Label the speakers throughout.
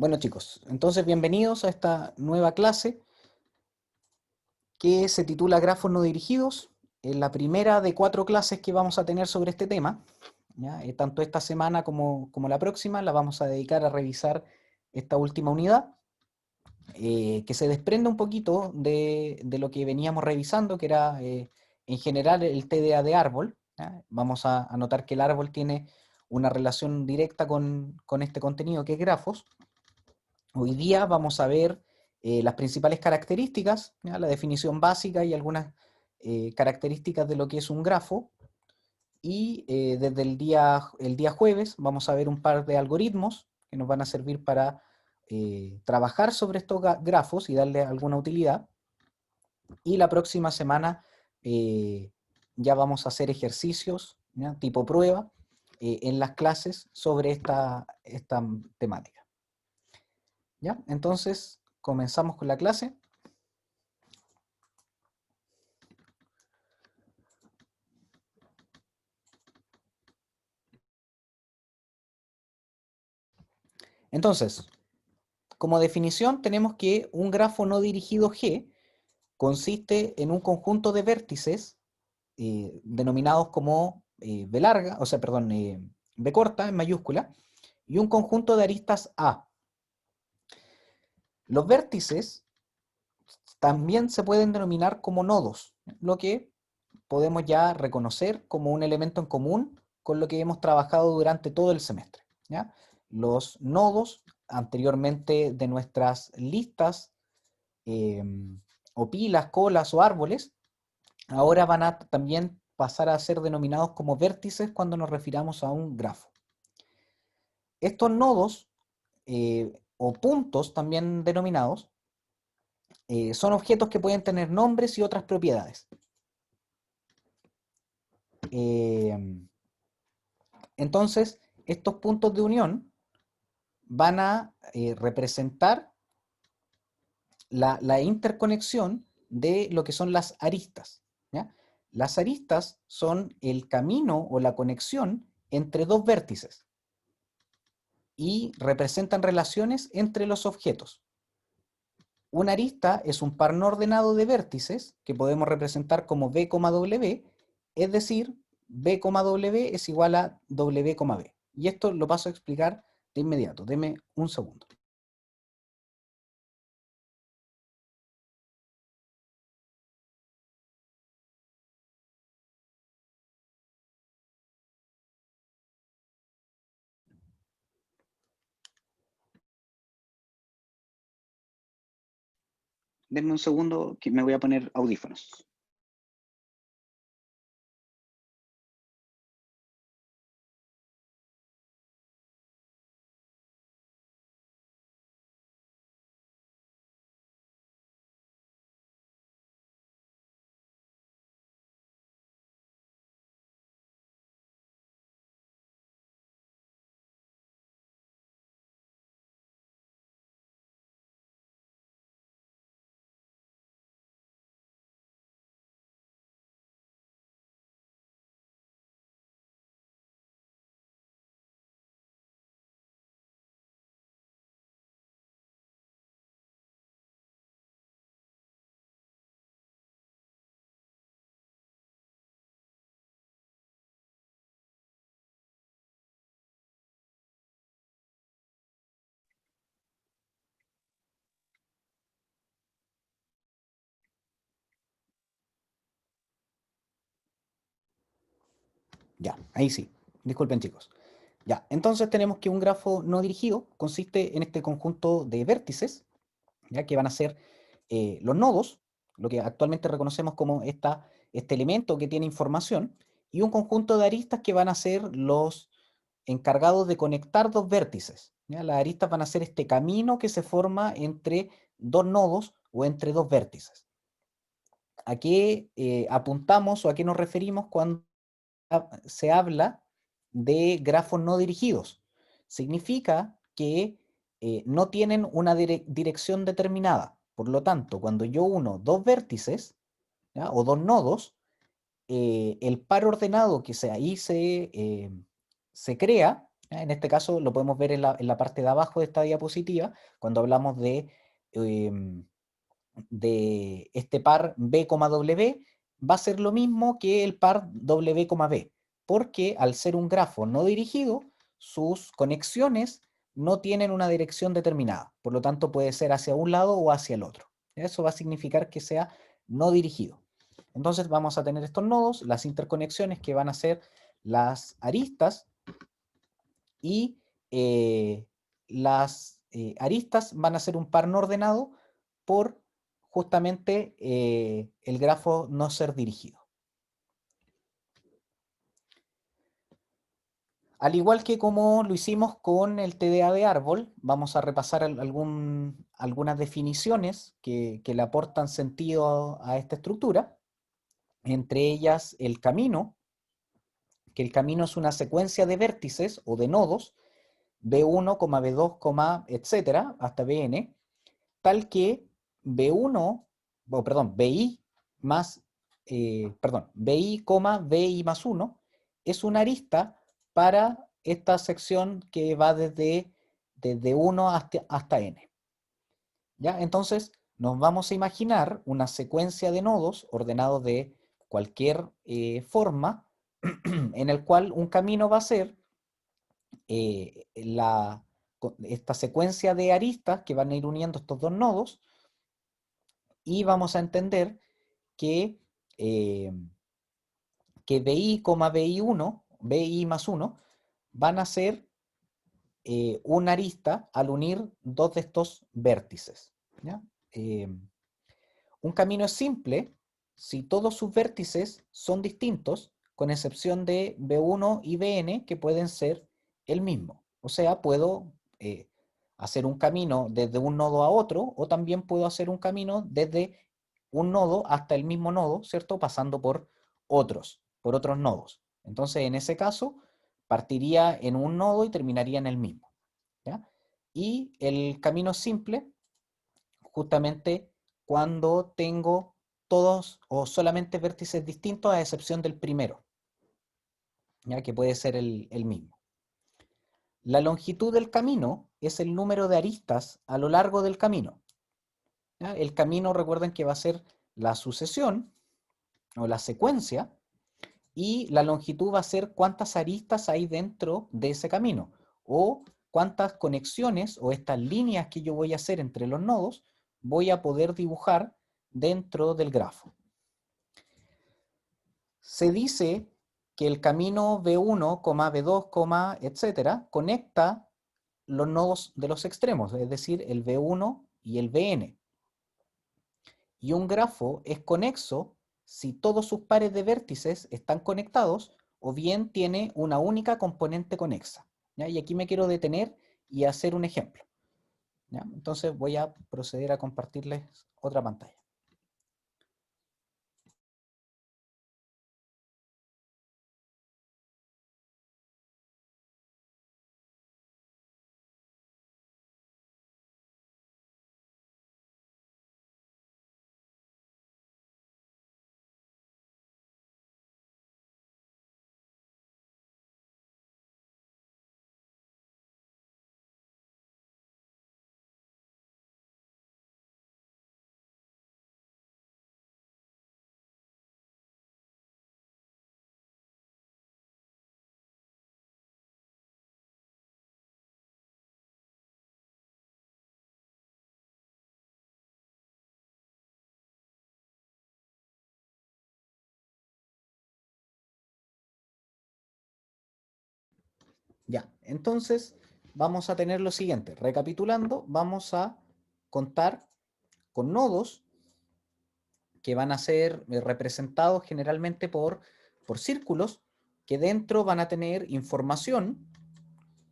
Speaker 1: Bueno chicos, entonces bienvenidos a esta nueva clase que se titula Grafos no dirigidos. Es la primera de 4 clases que vamos a tener sobre este tema. ¿Ya? Tanto esta semana como la próxima la vamos a dedicar a revisar esta última unidad, que se desprende un poquito de lo que veníamos revisando, que era en general el TDA de árbol. ¿Ya? Vamos a notar que el árbol tiene una relación directa con este contenido que es grafos. Hoy día vamos a ver las principales características, ¿ya? La definición básica y algunas características de lo que es un grafo. Y desde el día jueves vamos a ver un par de algoritmos que nos van a servir para trabajar sobre estos grafos y darle alguna utilidad. Y la próxima semana ya vamos a hacer ejercicios, ¿ya? Tipo prueba en las clases sobre esta temática. ¿Ya? Entonces, comenzamos con la clase. Entonces, como definición tenemos que un grafo no dirigido G consiste en un conjunto de vértices denominados como B larga, o sea, perdón, B corta en mayúscula, y un conjunto de aristas A. Los vértices también se pueden denominar como nodos, lo que podemos ya reconocer como un elemento en común con lo que hemos trabajado durante todo el semestre, ¿ya? Los nodos anteriormente de nuestras listas eh, o pilas, colas o árboles, ahora van a también pasar a ser denominados como vértices cuando nos refiramos a un grafo. Estos nodos o puntos también denominados son objetos que pueden tener nombres y otras propiedades. Entonces, estos puntos de unión van a representar la interconexión de lo que son las aristas, ¿ya? Las aristas son el camino o la conexión entre dos vértices y representan relaciones entre los objetos. Una arista es un par no ordenado de vértices que podemos representar como B, W, es decir, B, W es igual a W, B. Y esto lo paso a explicar de inmediato. Deme un segundo. Denme un segundo que me voy a poner audífonos. Ya, ahí sí. Disculpen, chicos. Ya, entonces tenemos que un grafo no dirigido consiste en este conjunto de vértices, ya que van a ser los nodos, lo que actualmente reconocemos como este elemento que tiene información, y un conjunto de aristas que van a ser los encargados de conectar dos vértices, ¿ya? Las aristas van a ser este camino que se forma entre dos nodos o entre dos vértices. ¿A qué apuntamos o a qué nos referimos cuando se habla de grafos no dirigidos? Significa que no tienen una dirección determinada. Por lo tanto, cuando yo uno dos vértices, ¿ya? O dos nodos, el par ordenado que ahí se crea ¿Ya? En este caso lo podemos ver en la parte de abajo de esta diapositiva, cuando hablamos em, de este par B, W, va a ser lo mismo que el par W, B, porque al ser un grafo no dirigido, sus conexiones no tienen una dirección determinada, por lo tanto puede ser hacia un lado o hacia el otro. Eso va a significar que sea no dirigido. Entonces vamos a tener estos nodos, las interconexiones que van a ser las aristas, y las aristas van a ser un par no ordenado por justamente el grafo no ser dirigido. Al igual que como lo hicimos con el TDA de árbol, vamos a repasar algunas definiciones que le aportan sentido a esta estructura, entre ellas el camino, que el camino es una secuencia de vértices o de nodos, B1, B2, etcétera, hasta Bn, tal que B1, o perdón, BI más, BI, BI más 1 es una arista para esta sección que va desde 1 hasta n. ¿Ya? Entonces, nos vamos a imaginar una secuencia de nodos ordenados de cualquier forma, en el cual un camino va a ser esta secuencia de aristas que van a ir uniendo estos dos nodos, y vamos a entender que, eh, que BI, BI1, BI más 1, van a ser una arista al unir dos de estos vértices. ¿Ya? Un camino es simple si todos sus vértices son distintos, con excepción de B1 y Bn, que pueden ser el mismo. O sea, puedo hacer un camino desde un nodo a otro, o también puedo hacer un camino desde un nodo hasta el mismo nodo, ¿cierto? Pasando por otros nodos. Entonces, en ese caso, partiría en un nodo y terminaría en el mismo. ¿Ya? Y el camino simple, justamente cuando tengo todos o solamente vértices distintos, a excepción del primero, ¿ya? Que puede ser el mismo. La longitud del camino es el número de aristas a lo largo del camino. ¿Ya? El camino, recuerden que va a ser la sucesión o la secuencia, y la longitud va a ser cuántas aristas hay dentro de ese camino, o cuántas conexiones o estas líneas que yo voy a hacer entre los nodos voy a poder dibujar dentro del grafo. Se dice que el camino B1, B2, etcétera, conecta los nodos de los extremos, es decir, el B1 y el Bn. Y un grafo es conexo si todos sus pares de vértices están conectados, o bien tiene una única componente conexa. ¿Ya? Y aquí me quiero detener y hacer un ejemplo. ¿Ya? Entonces voy a proceder a compartirles otra pantalla. Ya, entonces vamos a tener lo siguiente. Recapitulando, vamos a contar con nodos que van a ser representados generalmente por círculos, que dentro van a tener información,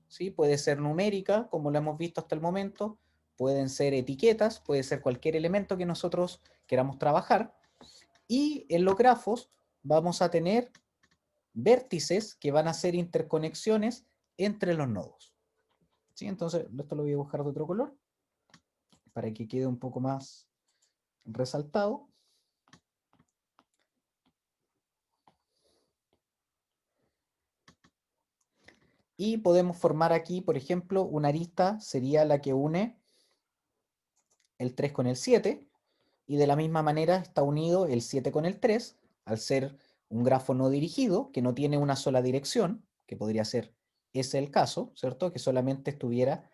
Speaker 1: ¿sí? Puede ser numérica, como lo hemos visto hasta el momento, pueden ser etiquetas, puede ser cualquier elemento que nosotros queramos trabajar, y en los grafos vamos a tener vértices que van a ser interconexiones entre los nodos. ¿Sí? Entonces, esto lo voy a buscar de otro color para que quede un poco más resaltado. Y podemos formar aquí, por ejemplo, una arista sería la que une el 3 con el 7, y de la misma manera está unido el 7 con el 3, al ser un grafo no dirigido, que no tiene una sola dirección, que podría ser ese el caso, ¿cierto? Que solamente estuviera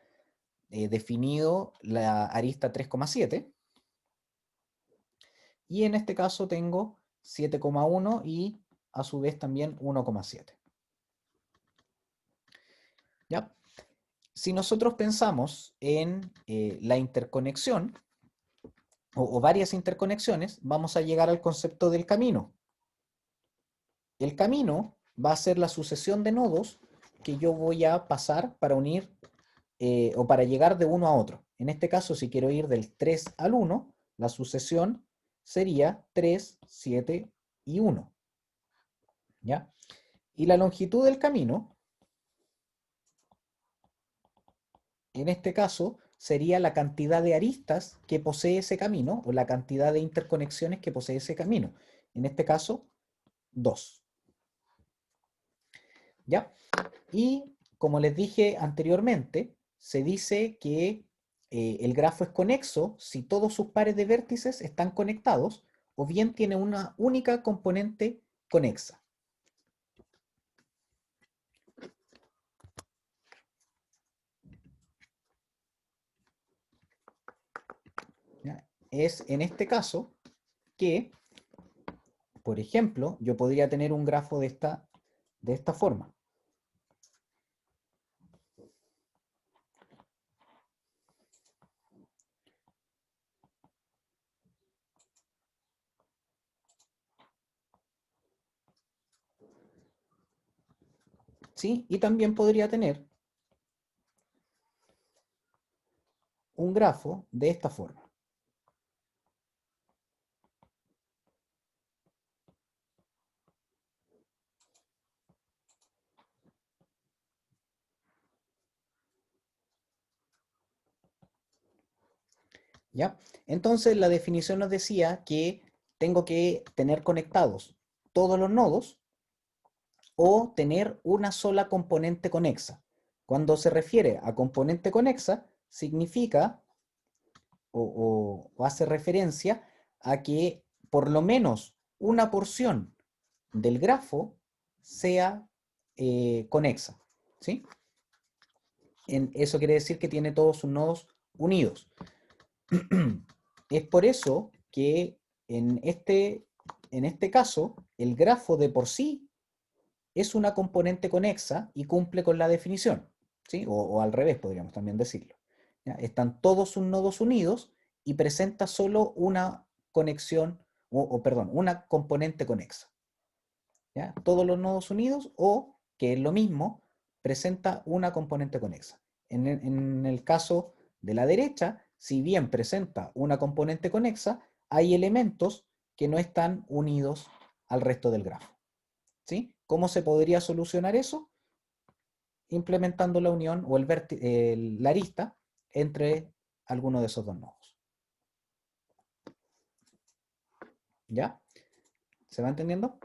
Speaker 1: definido la arista 3,7. Y en este caso tengo 7,1 y a su vez también 1,7. ¿Ya? Si nosotros pensamos en la interconexión, o varias interconexiones, vamos a llegar al concepto del camino. El camino va a ser la sucesión de nodos que yo voy a pasar para unir o para llegar de uno a otro. En este caso, si quiero ir del 3 al 1, la sucesión sería 3, 7 y 1. ¿Ya? Y la longitud del camino, en este caso, sería la cantidad de aristas que posee ese camino, o la cantidad de interconexiones que posee ese camino. En este caso, 2. ¿Ya? Y como les dije anteriormente, se dice que el grafo es conexo si todos sus pares de vértices están conectados o bien tiene una única componente conexa. ¿Ya? Es en este caso que, por ejemplo, yo podría tener un grafo de esta forma. ¿Sí? Y también podría tener un grafo de esta forma. ¿Ya? Entonces la definición nos decía que tengo que tener conectados todos los nodos o tener una sola componente conexa. Cuando se refiere a componente conexa, significa o hace referencia a que por lo menos una porción del grafo sea conexa. ¿Sí? Eso quiere decir que tiene todos sus nodos unidos. Es por eso que en este caso el grafo de por sí es una componente conexa y cumple con la definición, ¿sí? O al revés, podríamos también decirlo. ¿Ya? Están todos sus nodos unidos y presenta solo una conexión, perdón, una componente conexa. ¿Ya? Todos los nodos unidos o, que es lo mismo, presenta una componente conexa. En el caso de la derecha, si bien presenta una componente conexa, hay elementos que no están unidos al resto del grafo. ¿Sí? ¿Cómo se podría solucionar eso? Implementando la unión o la arista entre alguno de esos dos nodos. ¿Ya? ¿Se va entendiendo?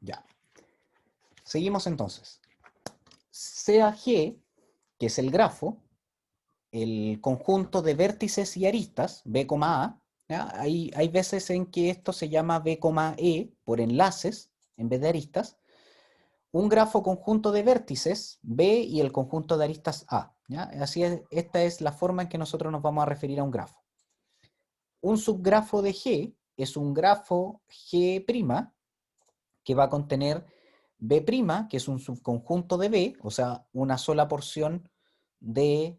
Speaker 1: Ya. Seguimos entonces. Sea G, que es el grafo, el conjunto de vértices y aristas, B, A, ¿ya? Hay veces en que esto se llama B, E por enlaces en vez de aristas. Un grafo conjunto de vértices B y el conjunto de aristas A. ¿Ya? Así es, esta es la forma en que nosotros nos vamos a referir a un grafo. Un subgrafo de G es un grafo G' que va a contener B', que es un subconjunto de B, o sea, una sola porción del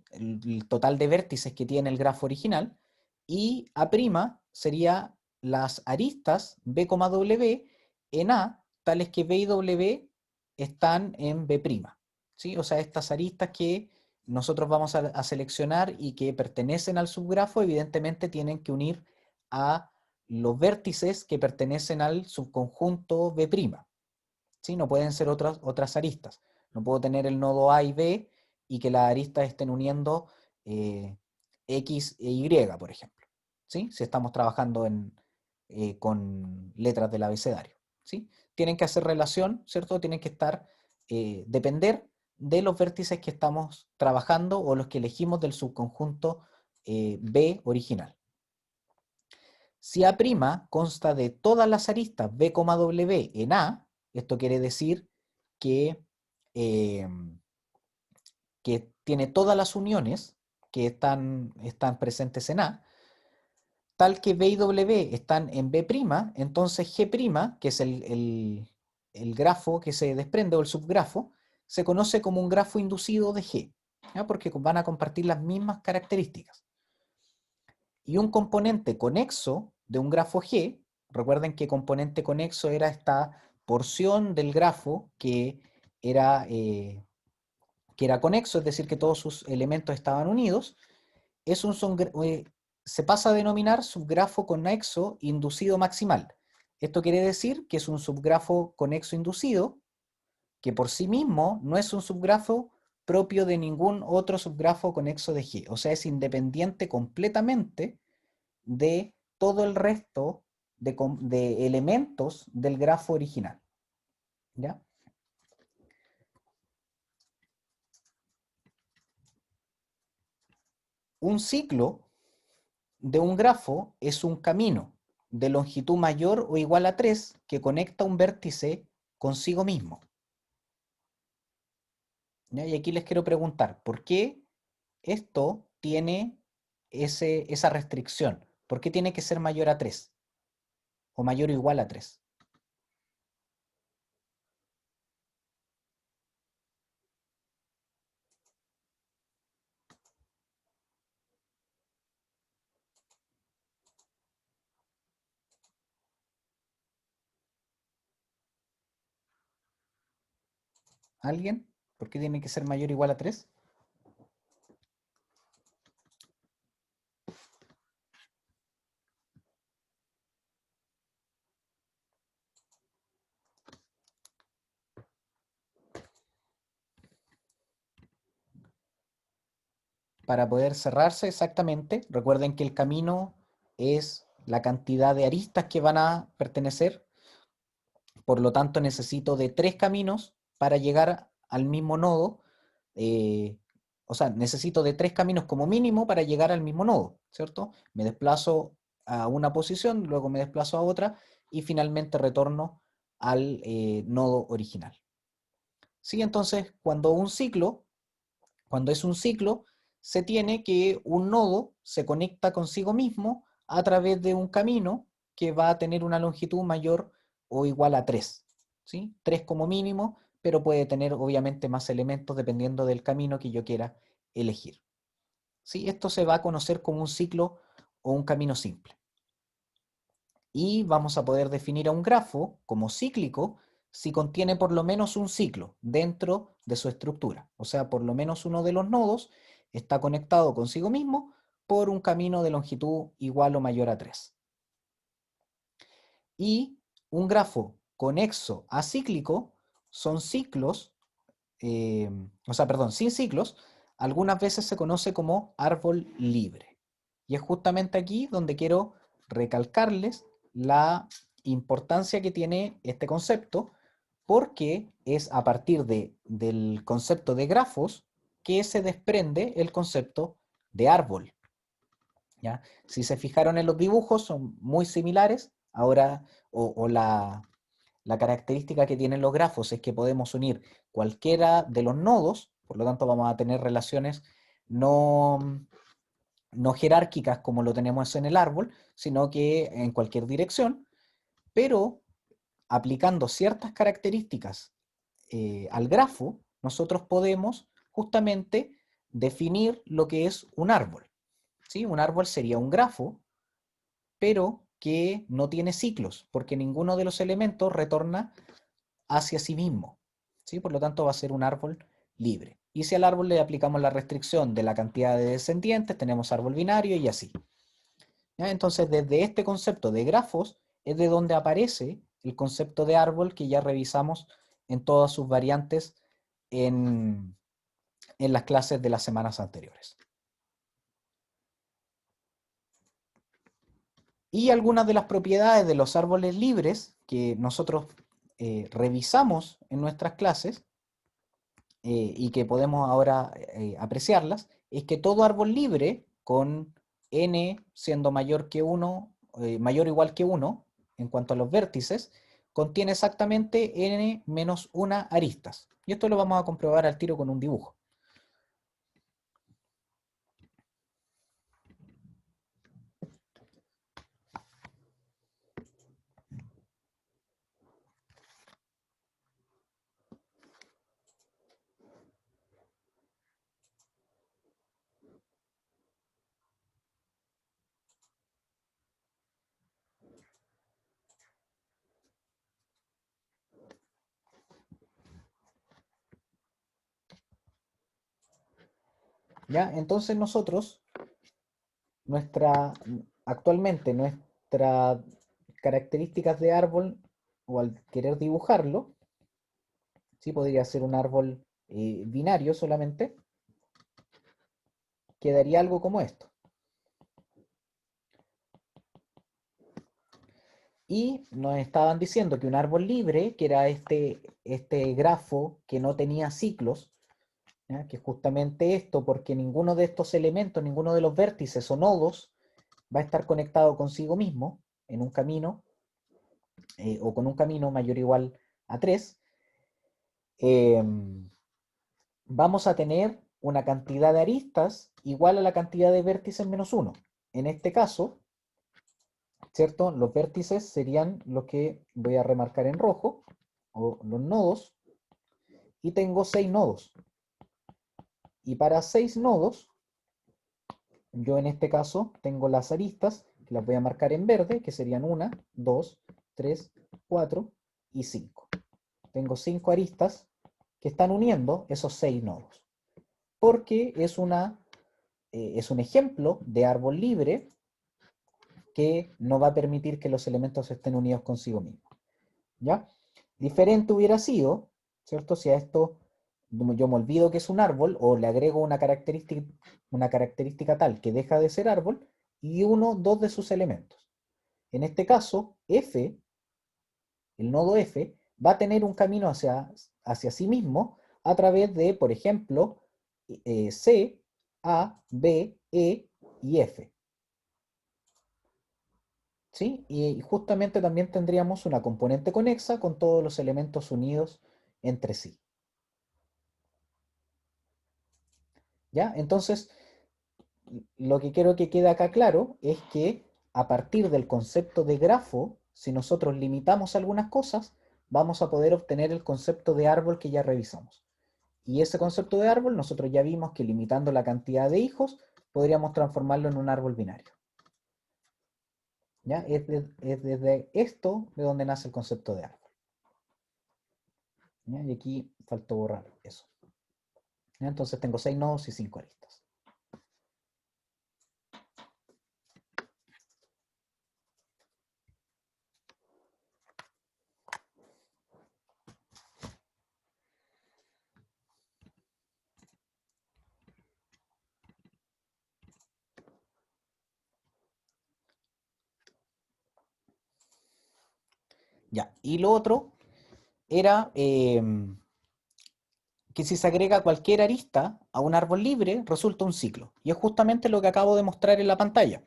Speaker 1: total de vértices que tiene el grafo original, y A' sería las aristas B, W en A, tales que B y W están en B'. ¿Sí? O sea, estas aristas que nosotros vamos a seleccionar y que pertenecen al subgrafo, evidentemente tienen que unir a los vértices que pertenecen al subconjunto B'. ¿Sí? No pueden ser otras aristas. No puedo tener el nodo A y B y que las aristas estén uniendo X e Y, por ejemplo, ¿sí? Si estamos trabajando con letras del abecedario, ¿sí? Tienen que hacer relación, ¿cierto? Tienen que estar, depender de los vértices que estamos trabajando o los que elegimos del subconjunto B original. Si A' consta de todas las aristas B, W en A, esto quiere decir que, eh, que tiene todas las uniones que están presentes en A, tal que B y W están en B', entonces G', que es el grafo que se desprende o el subgrafo, se conoce como un grafo inducido de G, ¿ya? Porque van a compartir las mismas características. Y un componente conexo de un grafo G, recuerden que componente conexo era esta porción del grafo que era conexo, es decir, que todos sus elementos estaban unidos, se pasa a denominar subgrafo conexo inducido maximal. Esto quiere decir que es un subgrafo conexo inducido, que por sí mismo no es un subgrafo propio de ningún otro subgrafo conexo de G. O sea, es independiente completamente de todo el resto de elementos del grafo original. ¿Ya? Un ciclo de un grafo es un camino de longitud mayor o igual a 3 que conecta un vértice consigo mismo. ¿Ya? Y aquí les quiero preguntar, ¿por qué esto tiene esa restricción? ¿Por qué tiene que ser mayor a 3 o mayor o igual a 3? ¿Alguien? ¿Por qué tiene que ser mayor o igual a 3? Para poder cerrarse exactamente, recuerden que el camino es la cantidad de aristas que van a pertenecer, por lo tanto necesito de 3 caminos para llegar al mismo nodo, eh, o sea, necesito de 3 caminos como mínimo para llegar al mismo nodo, ¿cierto? Me desplazo a una posición, luego me desplazo a otra y finalmente retorno al nodo original. ¿Sí? Entonces, cuando es un ciclo, se tiene que un nodo se conecta consigo mismo a través de un camino que va a tener una longitud mayor o igual a 3. ¿Sí? 3 como mínimo, pero puede tener obviamente más elementos dependiendo del camino que yo quiera elegir. ¿Sí? Esto se va a conocer como un ciclo o un camino simple. Y vamos a poder definir a un grafo como cíclico si contiene por lo menos un ciclo dentro de su estructura. O sea, por lo menos uno de los nodos está conectado consigo mismo por un camino de longitud igual o mayor a 3. Y un grafo conexo acíclico son ciclos, sin ciclos, algunas veces se conoce como árbol libre. Y es justamente aquí donde quiero recalcarles la importancia que tiene este concepto, porque es a partir del concepto de grafos que se desprende el concepto de árbol. ¿Ya? Si se fijaron en los dibujos, son muy similares. Ahora, la característica que tienen los grafos es que podemos unir cualquiera de los nodos, por lo tanto vamos a tener relaciones no, no jerárquicas como lo tenemos en el árbol, sino que en cualquier dirección, pero aplicando ciertas características al grafo, nosotros podemos justamente definir lo que es un árbol. ¿Sí? Un árbol sería un grafo, pero que no tiene ciclos, porque ninguno de los elementos retorna hacia sí mismo. ¿Sí? Por lo tanto, va a ser un árbol libre. Y si al árbol le aplicamos la restricción de la cantidad de descendientes, tenemos árbol binario y así. ¿Ya? Entonces, desde este concepto de grafos es de donde aparece el concepto de árbol que ya revisamos en todas sus variantes en, en las clases de las semanas anteriores. Y algunas de las propiedades de los árboles libres que nosotros revisamos en nuestras clases y que podemos ahora apreciarlas, es que todo árbol libre con n siendo mayor que 1, mayor o igual que 1 en cuanto a los vértices, contiene exactamente n menos 1 aristas. Y esto lo vamos a comprobar al tiro con un dibujo. ¿Ya? Entonces nosotros, actualmente nuestras características de árbol, o al querer dibujarlo, ¿sí? Podría ser un árbol binario solamente, quedaría algo como esto. Y nos estaban diciendo que un árbol libre, que era este grafo que no tenía ciclos, ¿ya? Que justamente esto, porque ninguno de estos elementos, ninguno de los vértices o nodos va a estar conectado consigo mismo en un camino, o con un camino mayor o igual a 3, vamos a tener una cantidad de aristas igual a la cantidad de vértices menos 1. En este caso, ¿cierto? Los vértices serían los que voy a remarcar en rojo, o los nodos, y tengo 6 nodos. Y para 6 nodos, yo en este caso tengo las aristas, que las voy a marcar en verde, que serían 1, 2, 3, 4 y 5. Tengo 5 aristas que están uniendo esos 6 nodos. Porque es un ejemplo de árbol libre que no va a permitir que los elementos estén unidos consigo mismos. ¿Ya? Diferente hubiera sido, ¿cierto? Si a esto yo me olvido que es un árbol o le agrego una característica tal que deja de ser árbol y uno, dos de sus elementos. En este caso, F, el nodo F, va a tener un camino hacia sí mismo a través de, por ejemplo, C, A, B, E y F. ¿Sí? Y justamente también tendríamos una componente conexa con todos los elementos unidos entre sí. ¿Ya? Entonces, lo que quiero que quede acá claro es que a partir del concepto de grafo, si nosotros limitamos algunas cosas, vamos a poder obtener el concepto de árbol que ya revisamos. Y ese concepto de árbol, nosotros ya vimos que limitando la cantidad de hijos, podríamos transformarlo en un árbol binario. ¿Ya? Es desde esto de donde nace el concepto de árbol. ¿Ya? Y aquí faltó borrar eso. ¿Ya? Entonces tengo 6 nodos y 5 aristas. Ya, y lo otro era que si se agrega cualquier arista a un árbol libre, resulta un ciclo. Y es justamente lo que acabo de mostrar en la pantalla.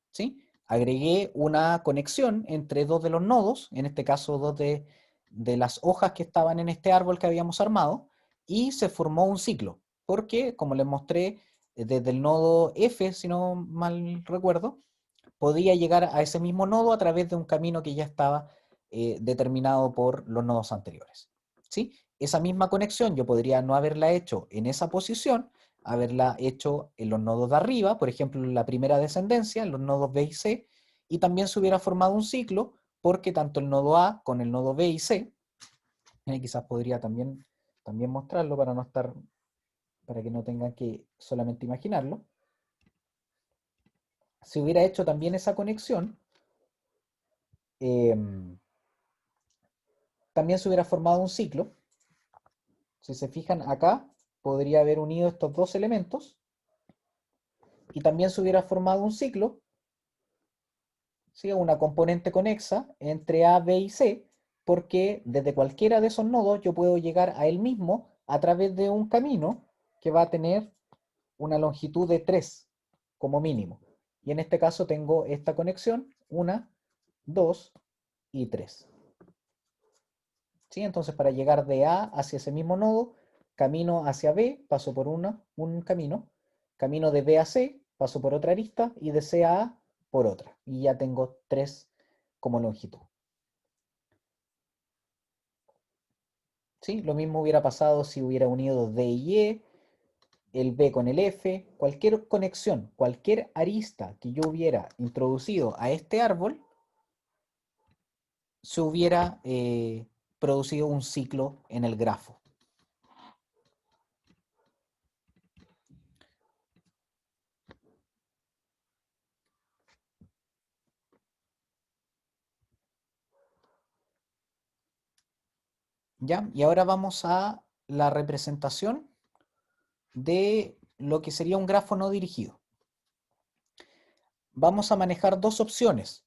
Speaker 1: ¿Sí? Agregué una conexión entre dos de los nodos, en este caso dos de las hojas que estaban en este árbol que habíamos armado, y se formó un ciclo. Porque, como les mostré, desde el nodo F, si no mal recuerdo, podía llegar a ese mismo nodo a través de un camino que ya estaba determinado por los nodos anteriores. ¿Sí? Esa misma conexión yo podría no haberla hecho en esa posición, haberla hecho en los nodos de arriba, por ejemplo, en la primera descendencia, en los nodos B y C, y también se hubiera formado un ciclo porque tanto el nodo A con el nodo B y C, quizás podría también mostrarlo para no estar, para que no tengan que solamente imaginarlo, se hubiera hecho también esa conexión, también se hubiera formado un ciclo. Si se fijan acá, podría haber unido estos dos elementos y también se hubiera formado un ciclo, ¿sí? Una componente conexa entre A, B y C, porque desde cualquiera de esos nodos yo puedo llegar a él mismo a través de un camino que va a tener una longitud de 3 como mínimo. Y en este caso tengo esta conexión, 1, 2 y 3. ¿Sí? Entonces para llegar de A hacia ese mismo nodo, camino hacia B, paso por un camino de B a C, paso por otra arista, y de C a por otra. Y ya tengo 3 como longitud. ¿Sí? Lo mismo hubiera pasado si hubiera unido D y E, el B con el F, cualquier conexión, cualquier arista que yo hubiera introducido a este árbol, se hubiera producido un ciclo en el grafo. ¿Ya? Y ahora vamos a la representación de lo que sería un grafo no dirigido. Vamos a manejar dos opciones.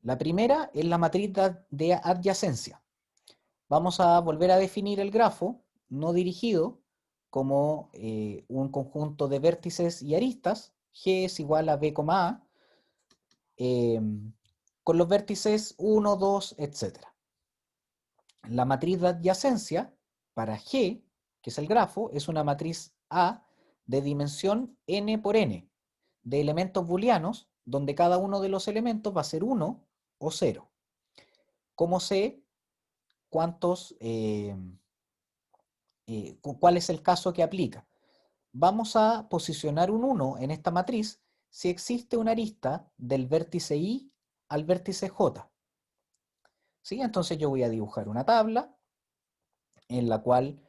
Speaker 1: La primera es la matriz de adyacencia. Vamos a volver a definir el grafo no dirigido como un conjunto de vértices y aristas. G es igual a B, A, con los vértices 1, 2, etc. La matriz de adyacencia para G, que es el grafo, es una matriz A de dimensión n por n, de elementos booleanos, donde cada uno de los elementos va a ser 1 o 0. ¿Cómo sé cuál es el caso que aplica? Vamos a posicionar un 1 en esta matriz si existe una arista del vértice I al vértice J. ¿Sí? Entonces yo voy a dibujar una tabla en la cual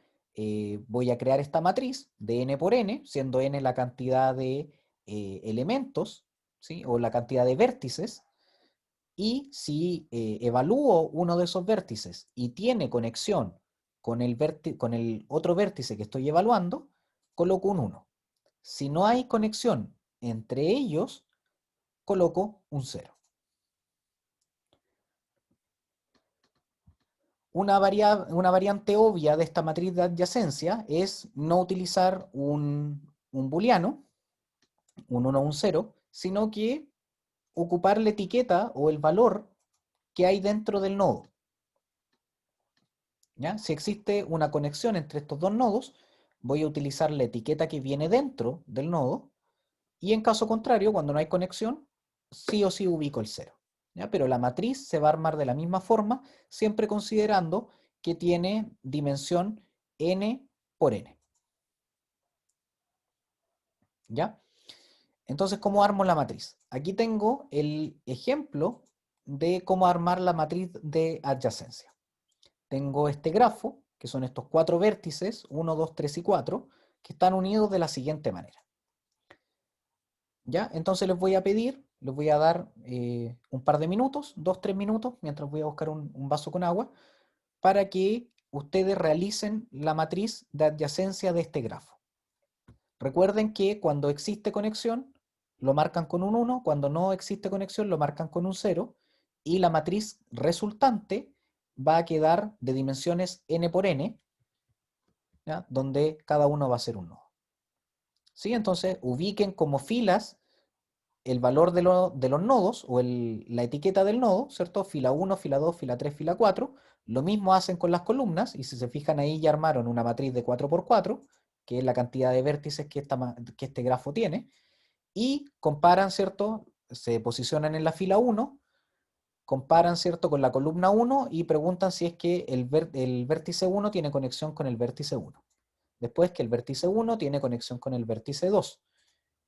Speaker 1: voy a crear esta matriz de n por n, siendo n la cantidad de elementos, ¿sí? O la cantidad de vértices, y si evalúo uno de esos vértices y tiene conexión con con el otro vértice que estoy evaluando, coloco un 1. Si no hay conexión entre ellos, coloco un 0. Una variante obvia de esta matriz de adyacencia es no utilizar un booleano, un 1 o un 0, sino que ocupar la etiqueta o el valor que hay dentro del nodo. ¿Ya? Si existe una conexión entre estos dos nodos, voy a utilizar la etiqueta que viene dentro del nodo, y en caso contrario, cuando no hay conexión, sí o sí ubico el 0. ¿Ya? Pero la matriz se va a armar de la misma forma, siempre considerando que tiene dimensión n por n. ¿Ya? Entonces, ¿cómo armo la matriz? Aquí tengo el ejemplo de cómo armar la matriz de adyacencia. Tengo este grafo, que son estos 4 vértices, 1, 2, 3 y 4, que están unidos de la siguiente manera. ¿Ya? Entonces les voy a pedir, les voy a dar un par de minutos, 2, 3 minutos, mientras voy a buscar un vaso con agua, para que ustedes realicen la matriz de adyacencia de este grafo. Recuerden que cuando existe conexión, lo marcan con un 1, cuando no existe conexión, lo marcan con un 0, y la matriz resultante va a quedar de dimensiones n por n, ¿ya? Donde cada uno va a ser un nodo. ¿Sí? Entonces, ubiquen como filas el valor de los nodos o la etiqueta del nodo, ¿cierto? Fila 1, fila 2, fila 3, fila 4. Lo mismo hacen con las columnas, y si se fijan ahí ya armaron una matriz de 4 por 4, que es la cantidad de vértices que este grafo tiene, y comparan, ¿cierto? Se posicionan en la fila 1, comparan, ¿cierto? Con la columna 1 y preguntan si es que el vértice 1 tiene conexión con el vértice 1. Después que el vértice 1 tiene conexión con el vértice 2.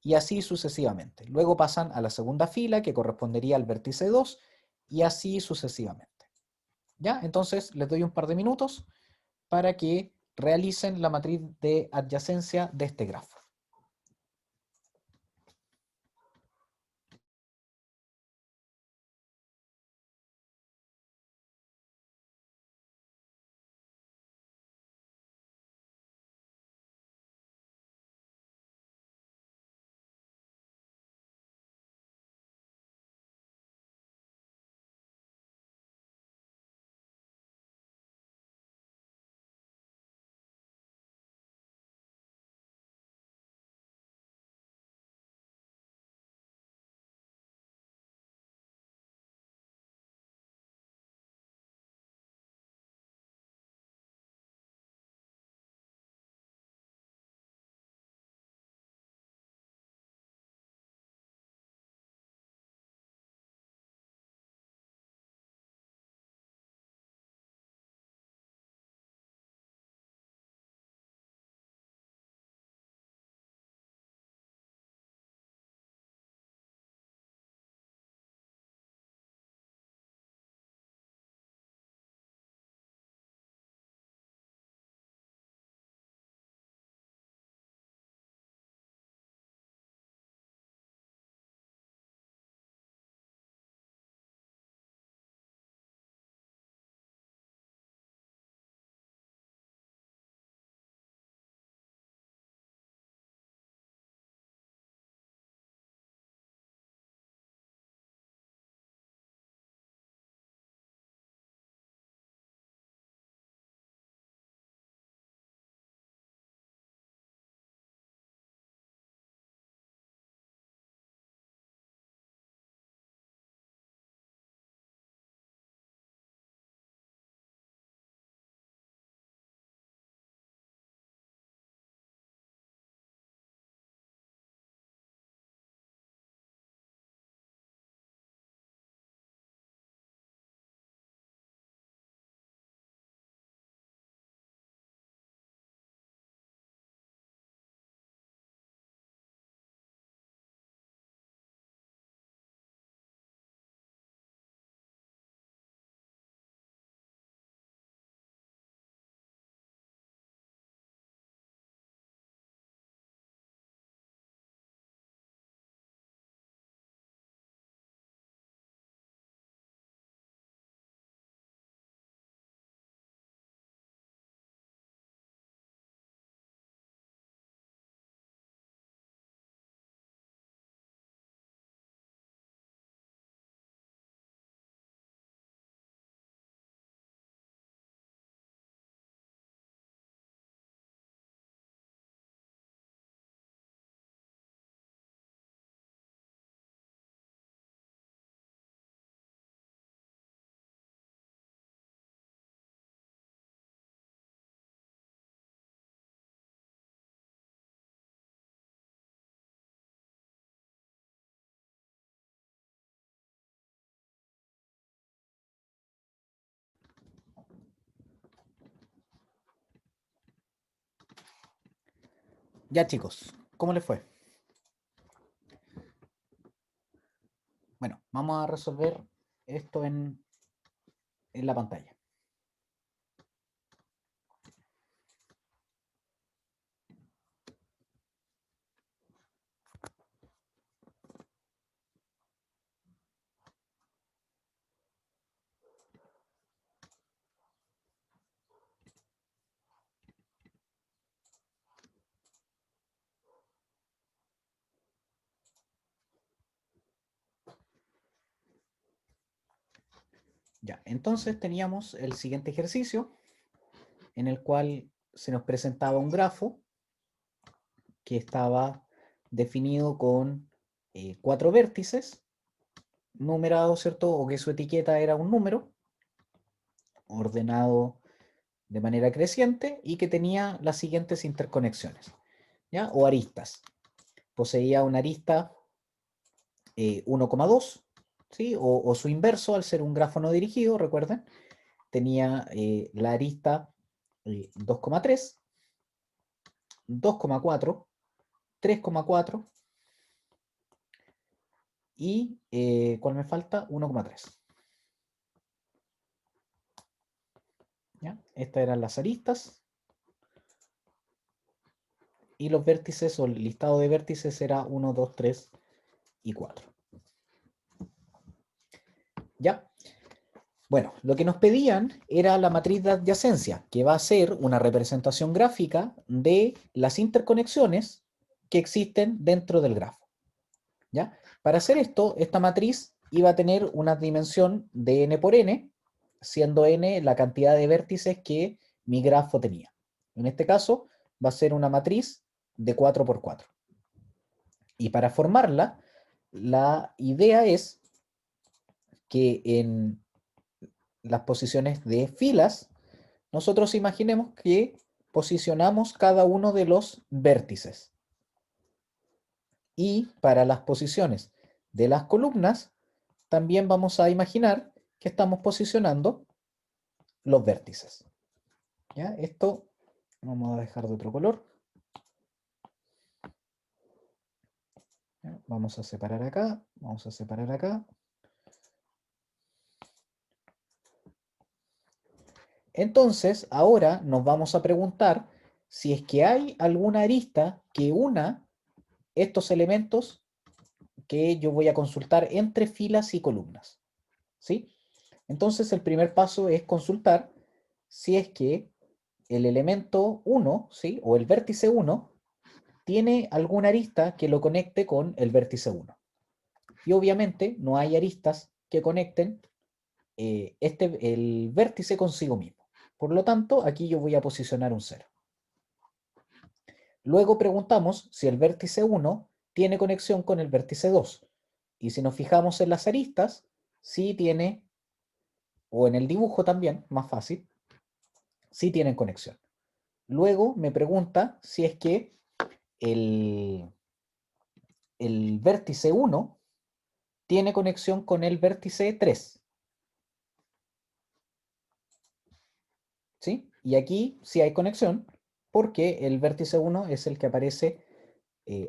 Speaker 1: Y así sucesivamente. Luego pasan a la segunda fila, que correspondería al vértice 2, y así sucesivamente. ¿Ya? Entonces les doy un par de minutos para que realicen la matriz de adyacencia de este grafo. Ya chicos, ¿cómo les fue? Bueno, vamos a resolver esto en la pantalla. Ya, entonces teníamos el siguiente ejercicio en el cual se nos presentaba un grafo que estaba definido con 4 vértices, numerados, ¿cierto? O que su etiqueta era un número, ordenado de manera creciente y que tenía las siguientes interconexiones, ¿ya? O aristas. Poseía una arista 1,2, ¿sí? O su inverso al ser un grafo no dirigido, recuerden, tenía la arista 2,3, 2,4, 3,4 y ¿cuál me falta? 1,3. ¿Ya? Estas eran las aristas y los vértices o el listado de vértices era 1, 2, 3 y 4. ¿Ya? Bueno, lo que nos pedían era la matriz de adyacencia, que va a ser una representación gráfica de las interconexiones que existen dentro del grafo. ¿Ya? Para hacer esto, esta matriz iba a tener una dimensión de n por n, siendo n la cantidad de vértices que mi grafo tenía. En este caso, va a ser una matriz de 4 por 4. Y para formarla, la idea es que en las posiciones de filas, nosotros imaginemos que posicionamos cada uno de los vértices. Y para las posiciones de las columnas, también vamos a imaginar que estamos posicionando los vértices. ¿Ya? Esto vamos a dejar de otro color. ¿Ya? Vamos a separar acá, vamos a separar acá. Entonces, ahora nos vamos a preguntar si es que hay alguna arista que una estos elementos que yo voy a consultar entre filas y columnas. ¿Sí? Entonces, el primer paso es consultar si es que el elemento 1, ¿sí? O el vértice 1 tiene alguna arista que lo conecte con el vértice 1. Y obviamente no hay aristas que conecten el vértice consigo mismo. Por lo tanto, aquí yo voy a posicionar un 0. Luego preguntamos si el vértice 1 tiene conexión con el vértice 2. Y si nos fijamos en las aristas, sí tiene, o en el dibujo también, más fácil, sí tienen conexión. Luego me pregunta si es que el vértice 1 tiene conexión con el vértice 3. ¿Sí? Y aquí sí hay conexión porque el vértice 1 es el que aparece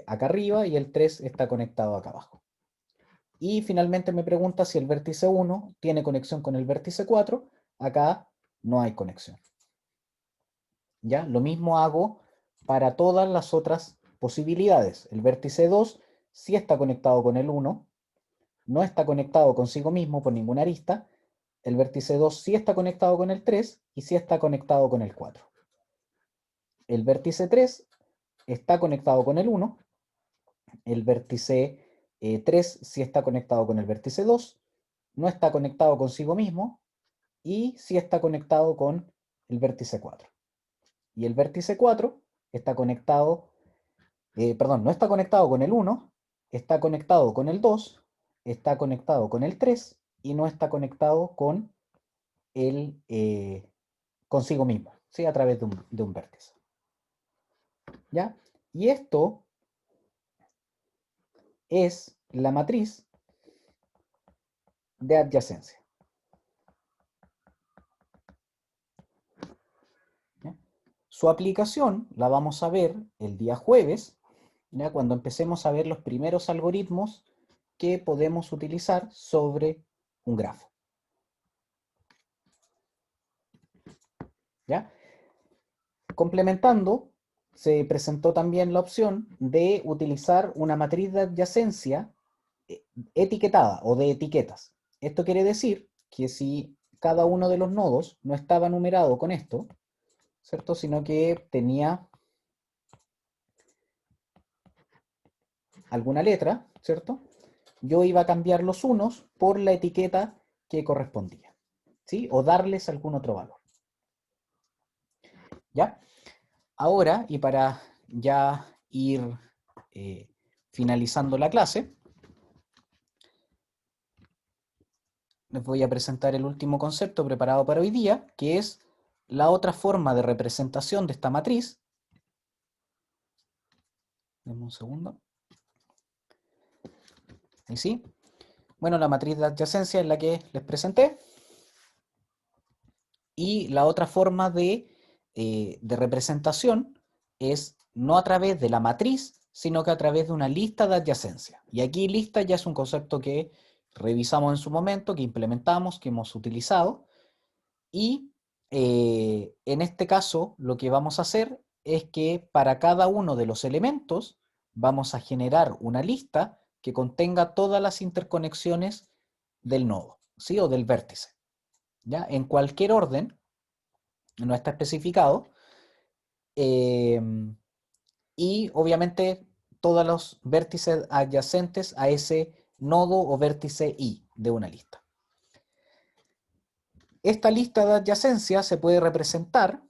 Speaker 1: acá arriba y el 3 está conectado acá abajo. Y finalmente me pregunta si el vértice 1 tiene conexión con el vértice 4. Acá no hay conexión. ¿Ya? Lo mismo hago para todas las otras posibilidades. El vértice 2 sí está conectado con el 1, no está conectado consigo mismo por ninguna arista. El vértice 2 sí está conectado con el 3 y sí está conectado con el 4. El vértice 3 está conectado con el 1. El vértice 3 sí está conectado con el vértice 2. No está conectado consigo mismo y sí está conectado con el vértice 4. Y el vértice 4 está conectado, perdón, no está conectado con el 1, está conectado con el 2, está conectado con el 3 y no está conectado con el consigo mismo, ¿sí? A través de un vértice. ¿Ya? Y esto es la matriz de adyacencia. ¿Ya? Su aplicación la vamos a ver el día jueves, ¿ya? Cuando empecemos a ver los primeros algoritmos que podemos utilizar sobre un grafo. ¿Ya? Complementando, se presentó también la opción de utilizar una matriz de adyacencia etiquetada o de etiquetas. Esto quiere decir que si cada uno de los nodos no estaba numerado con esto, ¿cierto? Sino que tenía alguna letra, ¿cierto? Yo iba a cambiar los unos por la etiqueta que correspondía, ¿sí? O darles algún otro valor. ¿Ya? Ahora, y para ya ir finalizando la clase, les voy a presentar el último concepto preparado para hoy día, que es la otra forma de representación de esta matriz. Denme un segundo. Ahí sí. Bueno, la matriz de adyacencia es la que les presenté. Y la otra forma de representación es no a través de la matriz, sino que a través de una lista de adyacencia. Y aquí lista ya es un concepto que revisamos en su momento, que implementamos, que hemos utilizado. Y en este caso lo que vamos a hacer es que para cada uno de los elementos vamos a generar una lista que contenga todas las interconexiones del nodo, ¿sí? O del vértice. ¿Ya? En cualquier orden, no está especificado, eh, y obviamente todos los vértices adyacentes a ese nodo o vértice I de una lista. Esta lista de adyacencia se puede representar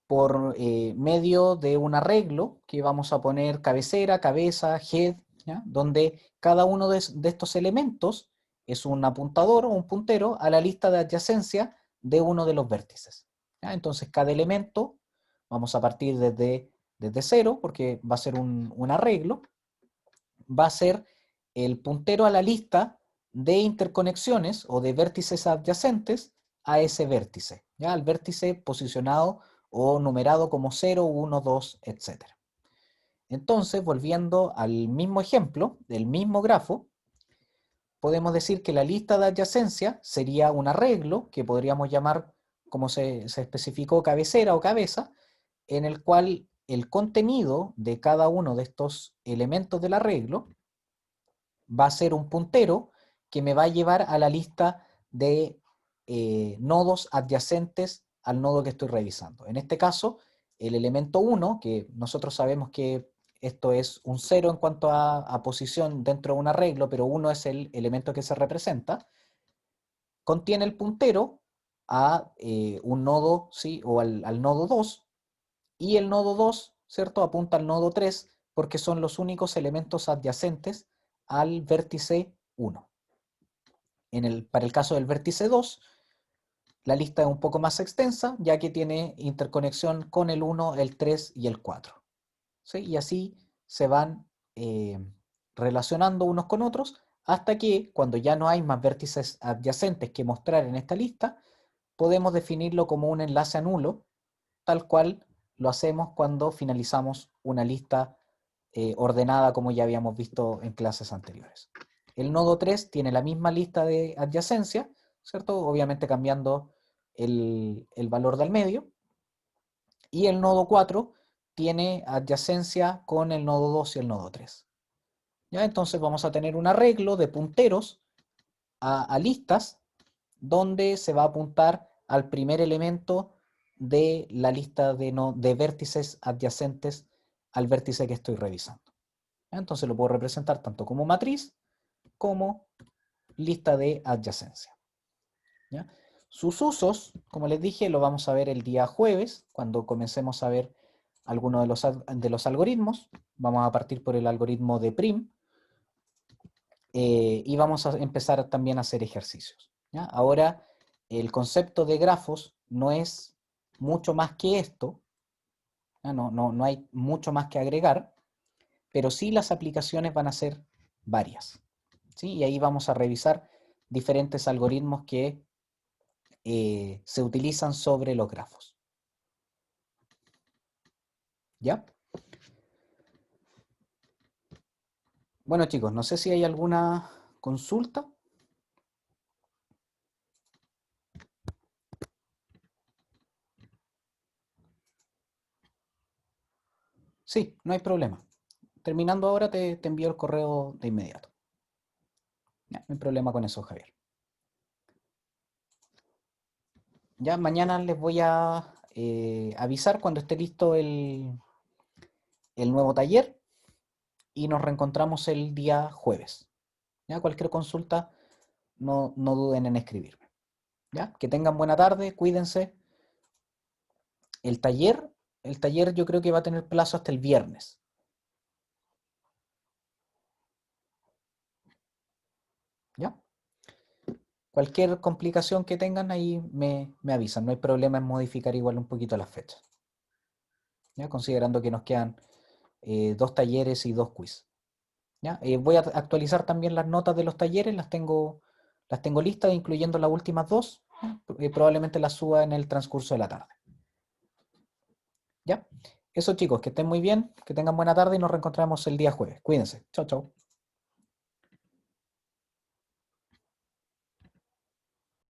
Speaker 1: por medio de un arreglo que vamos a poner cabecera, cabeza, head, ¿ya? Donde cada uno de estos elementos es un apuntador o un puntero a la lista de adyacencia de uno de los vértices. ¿Ya? Entonces cada elemento, vamos a partir desde cero, porque va a ser un arreglo, va a ser el puntero a la lista de interconexiones o de vértices adyacentes a ese vértice, ¿ya? Al vértice posicionado o numerado como 0, 1, 2, etc. Entonces, volviendo al mismo ejemplo, del mismo grafo, podemos decir que la lista de adyacencia sería un arreglo que podríamos llamar, como se especificó, cabecera o cabeza, en el cual el contenido de cada uno de estos elementos del arreglo va a ser un puntero que me va a llevar a la lista de nodos adyacentes al nodo que estoy revisando. En este caso, el elemento 1, que nosotros sabemos que esto es un 0 en cuanto a posición dentro de un arreglo, pero 1 es el elemento que se representa, contiene el puntero a un nodo, ¿sí? O al nodo 2, y el nodo 2, ¿cierto? Apunta al nodo 3 porque son los únicos elementos adyacentes al vértice 1. Para el caso del vértice 2, la lista es un poco más extensa, ya que tiene interconexión con el 1, el 3 y el 4. ¿Sí? Y así se van relacionando unos con otros hasta que, cuando ya no hay más vértices adyacentes que mostrar en esta lista, podemos definirlo como un enlace a nulo, tal cual lo hacemos cuando finalizamos una lista ordenada como ya habíamos visto en clases anteriores. El nodo 3 tiene la misma lista de adyacencia, ¿cierto? Obviamente cambiando el valor del medio. Y el nodo 4 tiene adyacencia con el nodo 2 y el nodo 3. ¿Ya? Entonces vamos a tener un arreglo de punteros a listas donde se va a apuntar al primer elemento de la lista de vértices adyacentes al vértice que estoy revisando. Entonces lo puedo representar tanto como matriz como lista de adyacencia. ¿Ya? Sus usos, como les dije, lo vamos a ver el día jueves, cuando comencemos a ver algunos de los algoritmos. Vamos a partir por el algoritmo de prim, y vamos a empezar también a hacer ejercicios. ¿Ya? Ahora, el concepto de grafos no es mucho más que esto, ¿ya? No hay mucho más que agregar, pero sí las aplicaciones van a ser varias. ¿Sí? Y ahí vamos a revisar diferentes algoritmos que se utilizan sobre los grafos. ¿Ya? Bueno, chicos, no sé si hay alguna consulta. Sí, no hay problema. Terminando ahora te envío el correo de inmediato. Ya, no hay problema con eso, Javier. Ya mañana les voy a avisar cuando esté listo el nuevo taller y nos reencontramos el día jueves. Ya, cualquier consulta, no duden en escribirme. Ya, que tengan buena tarde, cuídense. El taller, el taller yo creo que va a tener plazo hasta el viernes. ¿Ya? Cualquier complicación que tengan ahí me avisan. No hay problema en modificar igual un poquito las fechas. ¿Ya? Considerando que nos quedan 2 talleres y 2 quiz. ¿Ya? Voy a actualizar también las notas de los talleres, las tengo listas, incluyendo las últimas 2. Probablemente las suba en el transcurso de la tarde. ¿Ya? Eso chicos, que estén muy bien, que tengan buena tarde y nos reencontramos el día jueves. Cuídense. Chao, chao.